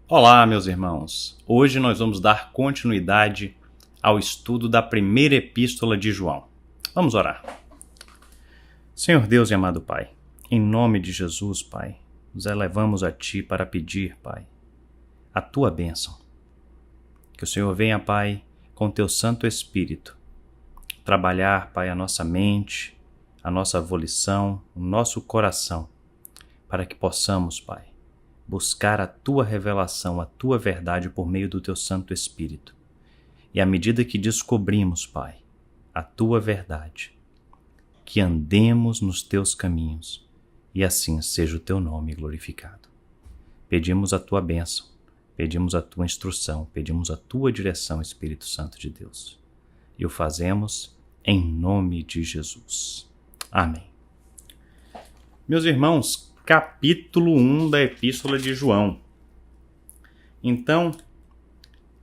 Olá, meus irmãos! Hoje nós vamos dar continuidade ao estudo da primeira epístola de João. Vamos orar. Senhor Deus e amado Pai, em nome de Jesus, Pai, nos elevamos a Ti para pedir, Pai, a Tua bênção. Que o Senhor venha, Pai, com Teu Santo Espírito, trabalhar, Pai, a nossa mente, a nossa volição, o nosso coração, para que possamos, Pai, buscar a Tua revelação, a Tua verdade por meio do Teu Santo Espírito. E à medida que descobrimos, Pai, a Tua verdade, que andemos nos Teus caminhos e assim seja o Teu nome glorificado. Pedimos a Tua bênção, pedimos a Tua instrução, pedimos a Tua direção, Espírito Santo de Deus. E o fazemos em nome de Jesus. Amém. Meus irmãos, capítulo 1 da Epístola de João. Então,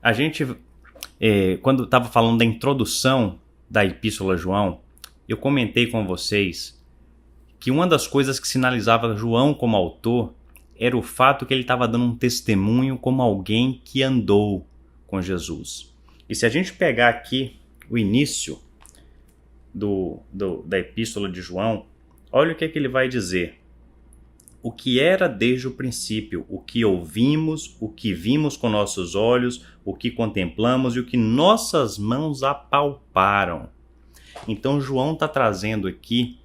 a gente, quando estava falando da introdução da Epístola de João, eu comentei com vocês que uma das coisas que sinalizava João como autor era o fato que ele estava dando um testemunho como alguém que andou com Jesus. E se a gente pegar aqui o início da Epístola de João, olha o que ele vai dizer. O que era desde o princípio, o que ouvimos, o que vimos com nossos olhos, o que contemplamos e o que nossas mãos apalparam. Então João está trazendo aqui,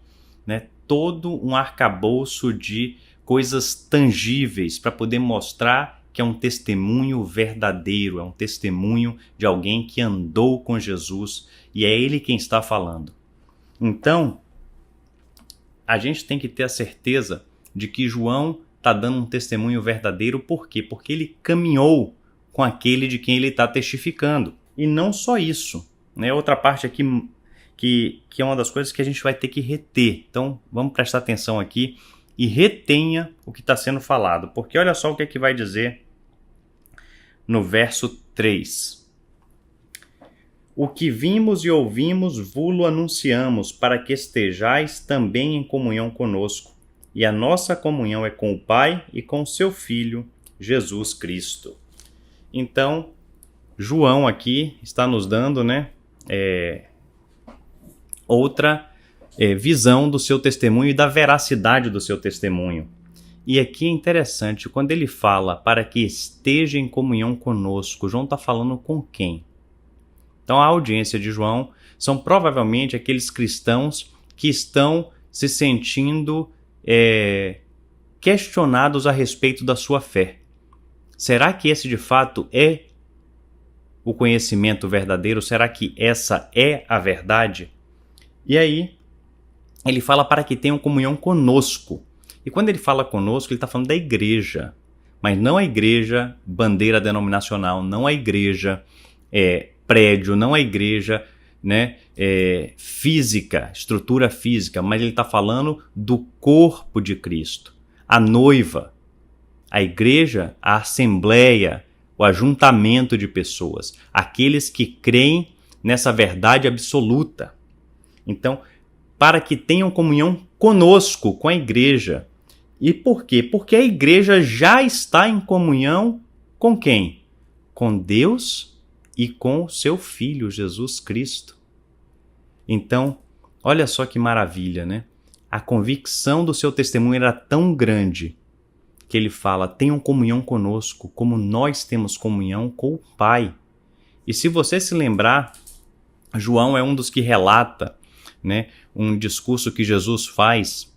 todo um arcabouço de coisas tangíveis para poder mostrar que é um testemunho verdadeiro, é um testemunho de alguém que andou com Jesus e é ele quem está falando. Então, a gente tem que ter a certeza de que João está dando um testemunho verdadeiro. Por quê? Porque ele caminhou com aquele de quem ele está testificando. E não só isso. Outra parte aqui que é uma das coisas que a gente vai ter que reter. Então, vamos prestar atenção aqui e retenha o que está sendo falado. Porque olha só o que é que vai dizer no verso 3. O que vimos e ouvimos vos-lo anunciamos, para que estejais também em comunhão conosco. E a nossa comunhão é com o Pai e com o seu Filho, Jesus Cristo. Então, João aqui está nos dando outra visão do seu testemunho e da veracidade do seu testemunho. E aqui é interessante, quando ele fala para que esteja em comunhão conosco, João está falando com quem? Então, a audiência de João são provavelmente aqueles cristãos que estão se sentindo questionados a respeito da sua fé. Será que esse de fato é o conhecimento verdadeiro? Será que essa é a verdade? E aí, ele fala para que tenham comunhão conosco. E quando ele fala conosco, ele está falando da igreja. Mas não a igreja bandeira denominacional, não a igreja prédio, não a igreja física, estrutura física, mas ele está falando do corpo de Cristo, a noiva, a igreja, a assembleia, o ajuntamento de pessoas, aqueles que creem nessa verdade absoluta. Então, para que tenham comunhão conosco, com a igreja. E por quê? Porque a igreja já está em comunhão com quem? Com Deus e com o seu Filho, Jesus Cristo. Então, olha só que maravilha, A convicção do seu testemunho era tão grande que ele fala, tenham comunhão conosco, como nós temos comunhão com o Pai. E se você se lembrar, João é um dos que relata um discurso que Jesus faz,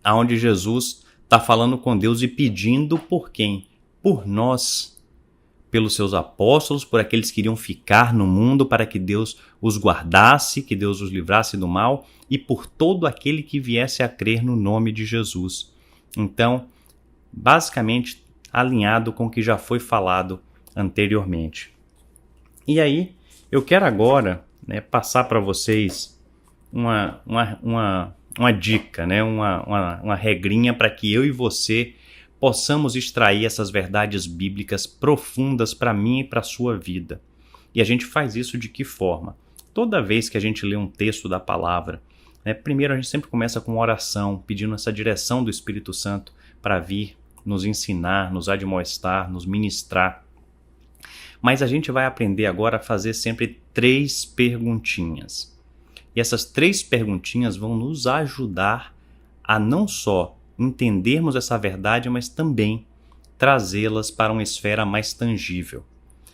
onde Jesus está falando com Deus e pedindo por quem? Por nós, pelos seus apóstolos, por aqueles que iriam ficar no mundo, para que Deus os guardasse, que Deus os livrasse do mal, e por todo aquele que viesse a crer no nome de Jesus. Então, basicamente, alinhado com o que já foi falado anteriormente. E aí, eu quero agora passar para vocês uma dica, uma regrinha para que eu e você possamos extrair essas verdades bíblicas profundas para mim e para a sua vida. E a gente faz isso de que forma? Toda vez que a gente lê um texto da palavra, primeiro a gente sempre começa com uma oração, pedindo essa direção do Espírito Santo para vir nos ensinar, nos admoestar, nos ministrar. Mas a gente vai aprender agora a fazer sempre 3 perguntinhas. E essas 3 perguntinhas vão nos ajudar a não só entendermos essa verdade, mas também trazê-las para uma esfera mais tangível.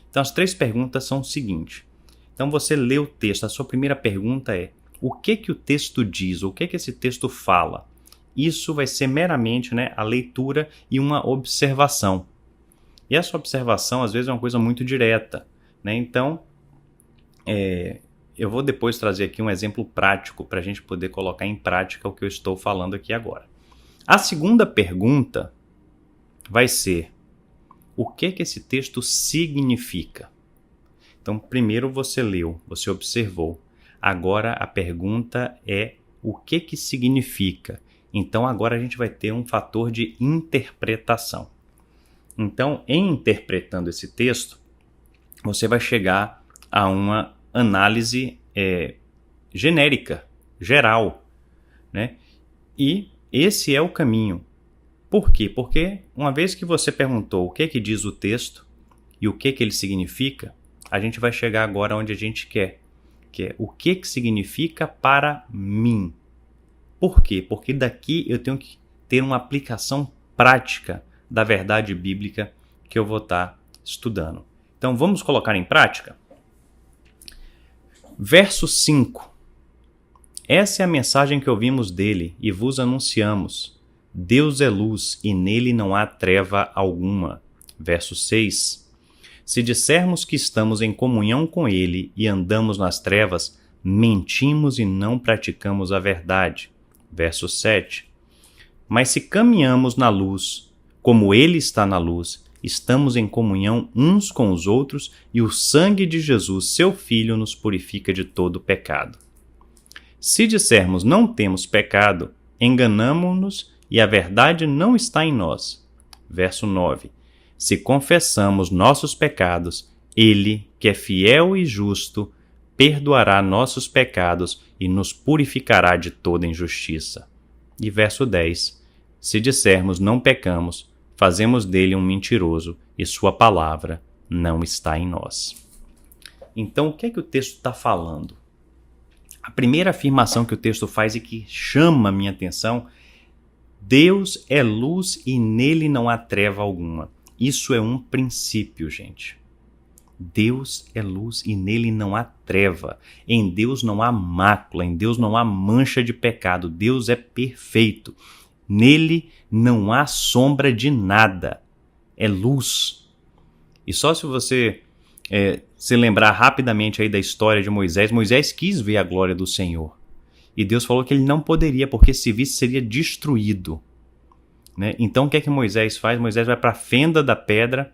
Então, as 3 perguntas são o seguinte. Então, você lê o texto. A sua primeira pergunta é: o que o texto diz? O que esse texto fala? Isso vai ser meramente, a leitura e uma observação. E essa observação, às vezes, é uma coisa muito direta. Então, eu vou depois trazer aqui um exemplo prático para a gente poder colocar em prática o que eu estou falando aqui agora. A segunda pergunta vai ser: o que esse texto significa? Então, primeiro você leu, você observou. Agora a pergunta é: o que significa? Então, agora a gente vai ter um fator de interpretação. Então, em interpretando esse texto, você vai chegar a uma análise genérica, geral, E esse é o caminho. Por quê? Porque uma vez que você perguntou o que diz o texto e o que ele significa, a gente vai chegar agora onde a gente quer, que é o que significa para mim. Por quê? Porque daqui eu tenho que ter uma aplicação prática da verdade bíblica que eu vou estar estudando. Então vamos colocar em prática? Verso 5. Essa é a mensagem que ouvimos dele e vos anunciamos. Deus é luz e nele não há treva alguma. Verso 6. Se dissermos que estamos em comunhão com ele e andamos nas trevas, mentimos e não praticamos a verdade. Verso 7. Mas se caminhamos na luz, como ele está na luz, estamos em comunhão uns com os outros e o sangue de Jesus, seu Filho, nos purifica de todo pecado. Se dissermos não temos pecado, enganamo-nos e a verdade não está em nós. Verso 9. Se confessamos nossos pecados, ele, que é fiel e justo, perdoará nossos pecados e nos purificará de toda injustiça. E verso 10. Se dissermos não pecamos, fazemos dele um mentiroso e sua palavra não está em nós. Então, o que o texto está falando? A primeira afirmação que o texto faz e que chama a minha atenção: Deus é luz e nele não há treva alguma. Isso é um princípio, gente. Deus é luz e nele não há treva. Em Deus não há mácula, em Deus não há mancha de pecado. Deus é perfeito. Nele não há sombra de nada. É luz. E só se você se lembrar rapidamente aí da história de Moisés, Moisés quis ver a glória do Senhor. E Deus falou que ele não poderia, porque se visse seria destruído. Então o que é que Moisés faz? Moisés vai para a fenda da pedra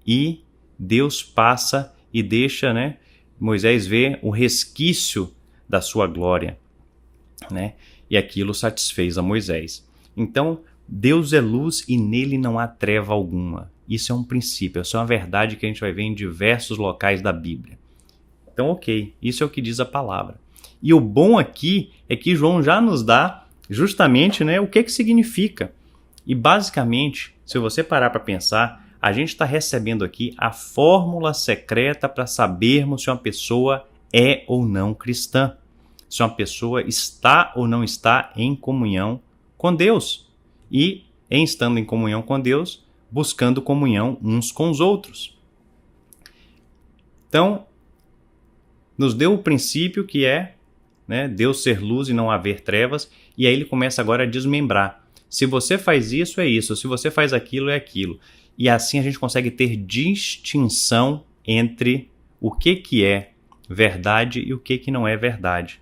e Deus passa e deixa Moisés ver o resquício da sua glória. E aquilo satisfez a Moisés. Então, Deus é luz e nele não há treva alguma. Isso é um princípio, isso é uma verdade que a gente vai ver em diversos locais da Bíblia. Então, ok, isso é o que diz a palavra. E o bom aqui é que João já nos dá justamente o que significa. E basicamente, se você parar para pensar, a gente está recebendo aqui a fórmula secreta para sabermos se uma pessoa é ou não cristã. Se uma pessoa está ou não está em comunhão com Deus. E, em estando em comunhão com Deus, buscando comunhão uns com os outros. Então, nos deu o princípio que é Deus ser luz e não haver trevas. E aí ele começa agora a desmembrar. Se você faz isso, é isso. Se você faz aquilo, é aquilo. E assim a gente consegue ter distinção entre o que é verdade e o que não é verdade.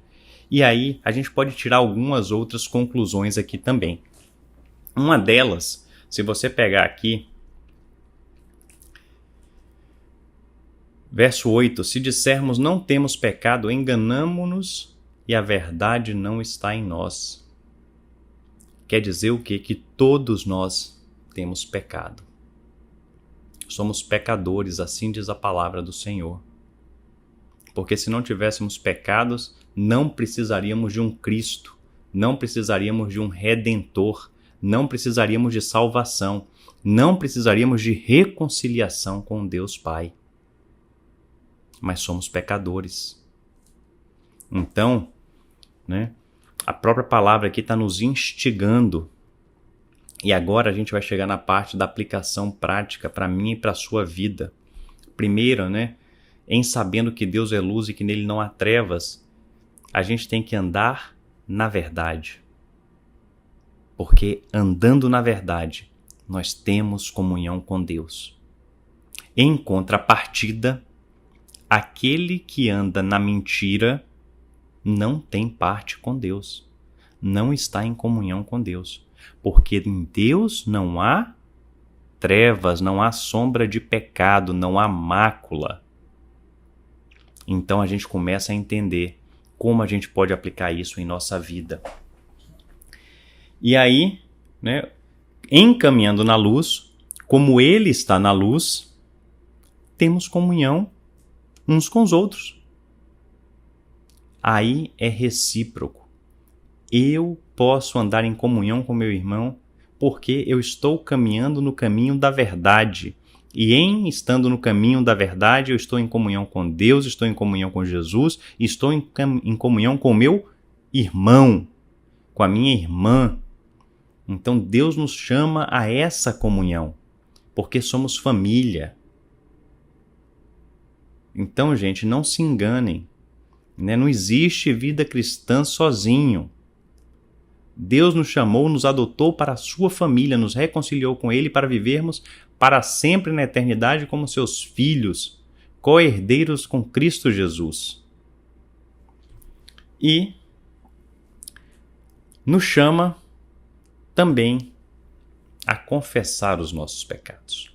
E aí a gente pode tirar algumas outras conclusões aqui também. Uma delas, se você pegar aqui, verso 8, se dissermos não temos pecado, enganamo-nos e a verdade não está em nós. Quer dizer o quê? Que todos nós temos pecado. Somos pecadores, assim diz a palavra do Senhor. Porque se não tivéssemos pecados, não precisaríamos de um Cristo, não precisaríamos de um Redentor, não precisaríamos de salvação, não precisaríamos de reconciliação com Deus Pai. Mas somos pecadores. Então, a própria palavra aqui está nos instigando. E agora a gente vai chegar na parte da aplicação prática para mim e para a sua vida. Primeiro, em sabendo que Deus é luz e que nele não há trevas, a gente tem que andar na verdade. Porque andando na verdade, nós temos comunhão com Deus. Em contrapartida, aquele que anda na mentira não tem parte com Deus, não está em comunhão com Deus, porque em Deus não há trevas, não há sombra de pecado, não há mácula. Então a gente começa a entender como a gente pode aplicar isso em nossa vida. E aí, encaminhando na luz, como Ele está na luz, temos comunhão uns com os outros. Aí é recíproco. Eu posso andar em comunhão com meu irmão porque eu estou caminhando no caminho da verdade. E em estando no caminho da verdade, eu estou em comunhão com Deus, estou em comunhão com Jesus, estou em comunhão com o meu irmão, com a minha irmã. Então Deus nos chama a essa comunhão, porque somos família. Então, gente, não se enganem. Não existe vida cristã sozinho. Deus nos chamou, nos adotou para a sua família, nos reconciliou com Ele para vivermos para sempre na eternidade como seus filhos, co-herdeiros com Cristo Jesus. E nos chama também a confessar os nossos pecados.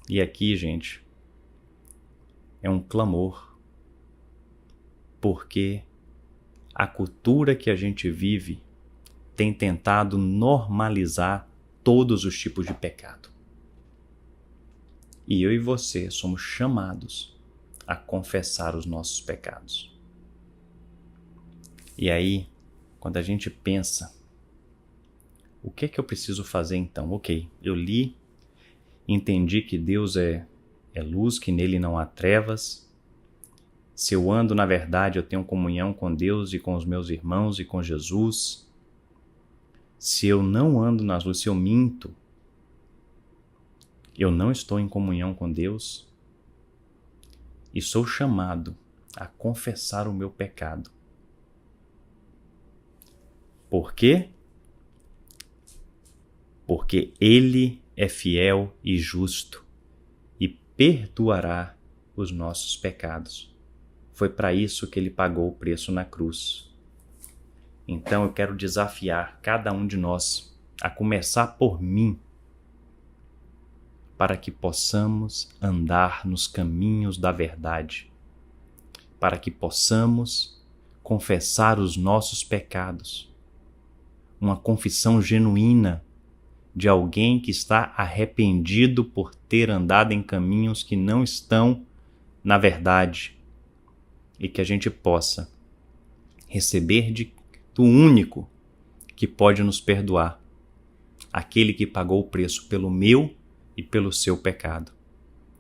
E aqui, gente, é um clamor, porque a cultura que a gente vive tem tentado normalizar todos os tipos de pecado. E eu e você somos chamados a confessar os nossos pecados. E aí, quando a gente pensa, o que é que eu preciso fazer então? Ok, eu li, entendi que Deus é luz, que nele não há trevas. Se eu ando na verdade, eu tenho comunhão com Deus e com os meus irmãos e com Jesus. Se eu não ando nas luzes, se eu minto, eu não estou em comunhão com Deus e sou chamado a confessar o meu pecado. Por quê? Porque Ele é fiel e justo e perdoará os nossos pecados. Foi para isso que Ele pagou o preço na cruz. Então eu quero desafiar cada um de nós, a começar por mim, para que possamos andar nos caminhos da verdade, para que possamos confessar os nossos pecados. Uma confissão genuína de alguém que está arrependido por ter andado em caminhos que não estão na verdade, e que a gente possa receber do único que pode nos perdoar, aquele que pagou o preço pelo meu e pelo seu pecado,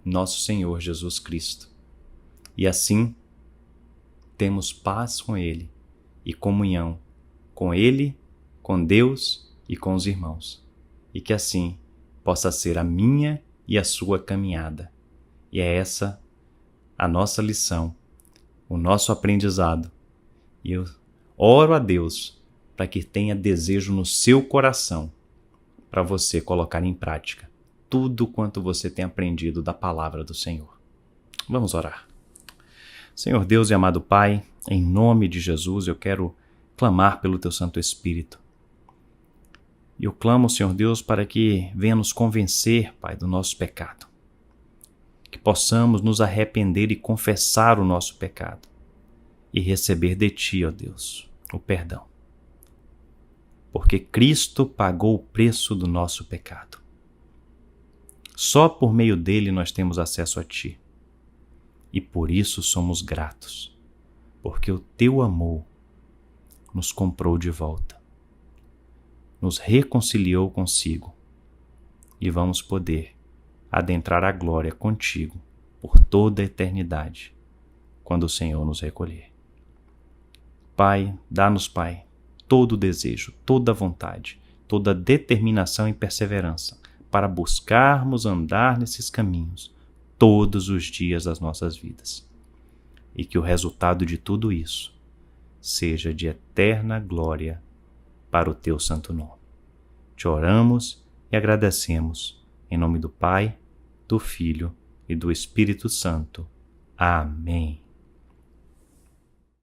nosso Senhor Jesus Cristo. E assim, temos paz com Ele e comunhão com Ele, com Deus e com os irmãos. E que assim possa ser a minha e a sua caminhada. E é essa a nossa lição, o nosso aprendizado. E eu oro a Deus para que tenha desejo no seu coração para você colocar em prática tudo quanto você tem aprendido da palavra do Senhor. Vamos orar. Senhor Deus e amado Pai, em nome de Jesus eu quero clamar pelo Teu Santo Espírito. E eu clamo, Senhor Deus, para que venha nos convencer, Pai, do nosso pecado. Que possamos nos arrepender e confessar o nosso pecado. E receber de Ti, ó Deus, o perdão. Porque Cristo pagou o preço do nosso pecado. Só por meio dele nós temos acesso a Ti. E por isso somos gratos. Porque o Teu amor nos comprou de volta. nos reconciliou consigo e vamos poder adentrar a glória contigo por toda a eternidade, quando o Senhor nos recolher. Pai, dá-nos, Pai, todo o desejo, toda a vontade, toda a determinação e perseverança para buscarmos andar nesses caminhos todos os dias das nossas vidas. E que o resultado de tudo isso seja de eterna glória para o teu santo nome. Te oramos e agradecemos, em nome do Pai, do Filho e do Espírito Santo. Amém.